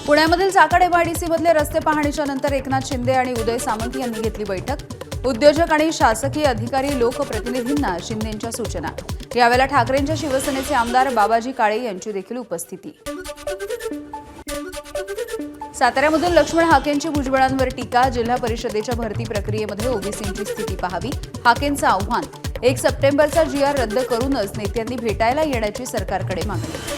पुण्यामधील चाकण एमआयडीसी मधले रस्ते पाहणीच्या नंतर एकनाथ शिंदे आणि उदय सामंत यांनी घेतली बैठक। उद्योजक आणि शासकीय अधिकारी लोकप्रतिनिधींना शिंदेंच्या सूचना। यावेळेला ठाकरेंच्या शिवसेनेचे आमदार बाबाजी काळे यांची देखील उपस्थिती। साताऱ्यामधून लक्ष्मण हाकेंची भुजबळांवर टीका। जिल्हा परिषदेच्या भरती प्रक्रियेमध्ये ओबीसींची स्थिती पाहावी, हाकेंचं आव्हान। 1 सप्टेंबरचा जीआर रद्द करूनच नेत्यांनी भेटायला येण्याची सरकारकडे मागणी।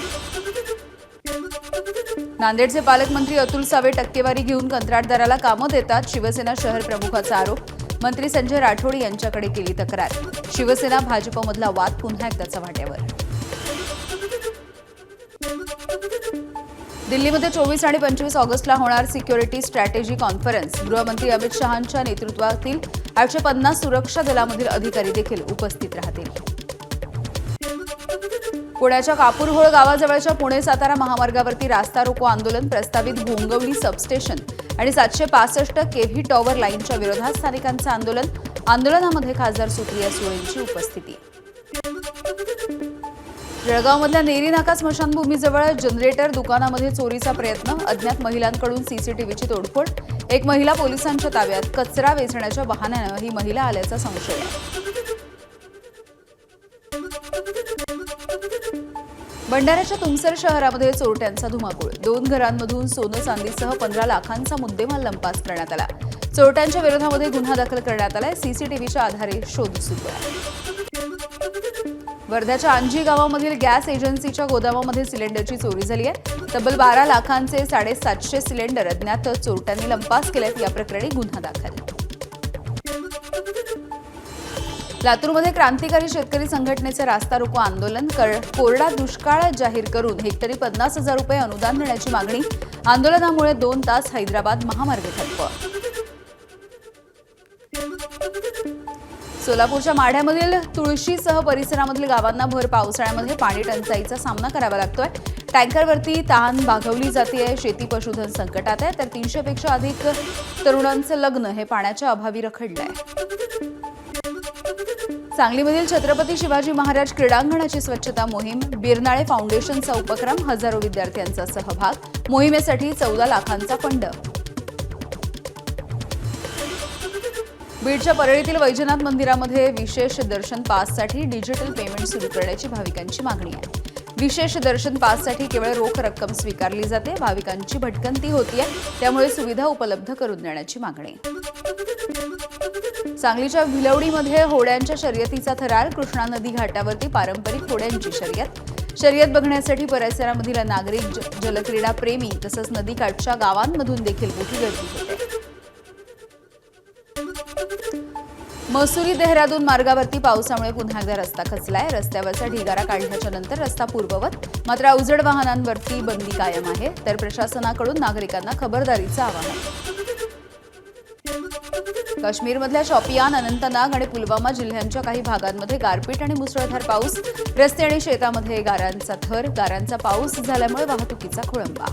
नांदेडचे पालकमंत्री अतुल सावे टक्केवारी घेऊन कंत्राटदाराला कामं देतात, शिवसेना शहर प्रमुखाचा आरोप। मंत्री संजय राठोड यांच्याकडे केली तक्रार। शिवसेना भाजपमधला वाद पुन्हा एकदा चव्हाट्यावर। दिल्लीमध्ये 24 आणि 25 ऑगस्टला होणार सिक्युरिटी स्ट्रॅटेजी कॉन्फरन्स। गृहमंत्री अमित शहांच्या नेतृत्वातील 850 सुरक्षा दलामधील अधिकारी देखील उपस्थित राहतील। पुण्याच्या कापूरहोळ गावाजवळच्या पुणे-सातारा महामार्गावरती रास्ता रोको आंदोलन। प्रस्तावित भोंगवली सबस्टेशन आणि 765 केव्ही टॉवर लाईनच्या विरोधात स्थानिकांचं आंदोलन। आंदोलनामध्ये खासदार सुप्रिया सुळेंची उपस्थिती। जळगावमधल्या नेरी नाका स्मशानभूमीजवळ जनरेटर दुकानामध्ये चोरीचा प्रयत्न। अज्ञात महिलांकडून सीसीटीव्हीची तोडफोड। एक महिला पोलिसांच्या ताब्यात। कचरा वेचण्याच्या बहाण्यानं ही महिला आल्याचा संशय आहे। भंडाऱ्याच्या तुमसर शहरामध्ये चोरट्यांचा धुमाकूळ। 2 घरांमधून सोनं चांदीसह 15 लाखांचा मुद्देमाल लंपास करण्यात आला। चोरट्यांच्या विरोधामध्ये गुन्हा दाखल करण्यात आलाय। सीसीटीव्हीच्या आधारे शोध सुरू आहे। वर्ध्याच्या अंजी गावामधील गॅस एजन्सीच्या गोदामामध्ये सिलेंडरची चोरी झाली आहे। तब्बल 12 लाखांचे 750 सिलेंडर अज्ञात चोरट्यांनी लंपास केलेत। या प्रकरणी गुन्हा दाखल। लातूरमध्ये क्रांतिकारी शेतकरी संघटनेचे रास्ता रोको आंदोलन। कोरडा दुष्काळ जाहीर करून हेक्टरी 50,000 रुपये अनुदान देण्याची मागणी। आंदोलनामुळे 2 तास हैदराबाद महामार्ग ठप्प। सोलापूरच्या माढ्यामधील तुळशीसह परिसरामधील गावांना भर पावसाळ्यामध्ये पाणी टंचाईचा सामना करावा लागतोय। टँकरवरती तहान भागवली जाते। शेती पशुधन संकटात आहे, तर 300 पेक्षा अधिक तरुणांचं लग्न हे पाण्याच्या अभावी रखडलंय। सांगलीमधील छत्रपती शिवाजी महाराज क्रीडांगणाची स्वच्छता मोहीम। बिरनाळे फाउंडेशनचा उपक्रम। हजारो विद्यार्थ्यांचा सहभाग। मोहिमेसाठी 14 लाखांचा फंड। बीडच्या परळीतील वैजनाथ मंदिरामध्ये विशेष दर्शन पाससाठी डिजिटल पेमेंट सुरू करण्याची भाविकांची मागणी आहे। विशेष दर्शन पाससाठी केवळ रोख रक्कम स्वीकारली जाते। भाविकांची भटकंती होतीये, त्यामुळे सुविधा उपलब्ध करून देण्याची मागणी। सांगलीच्या भिलवडीमध्ये होड्यांच्या शर्यतीचा थरार। कृष्णा नदी घाटावरती पारंपरिक होड्यांची शर्यत बघण्यासाठी परिसरामधील नागरिक, जलक्रीडा प्रेमी तसंच नदीकाठच्या गावांमधून देखील मोठी गर्दी होते। मसुरी देहरादून मार्गावरती पावसामुळे पुन्हा एकदा रस्ता खचलाय। रस्त्यावरचा ढिगारा काढल्याच्या नंतर रस्ता पूर्ववत, मात्र अवजड वाहनांवरती बंदी कायम आहे। तर प्रशासनाकडून नागरिकांना खबरदारीचं आवाहन। काश्मीरमधल्या शॉपियान, अनंतनाग आणि पुलवामा जिल्ह्यांच्या काही भागांमध्ये गारपीट आणि मुसळधार पाऊस। रस्ते आणि शेतामध्ये गारांचा थर। गारांचा पाऊस झाल्यामुळे वाहतुकीचा खोळंबा।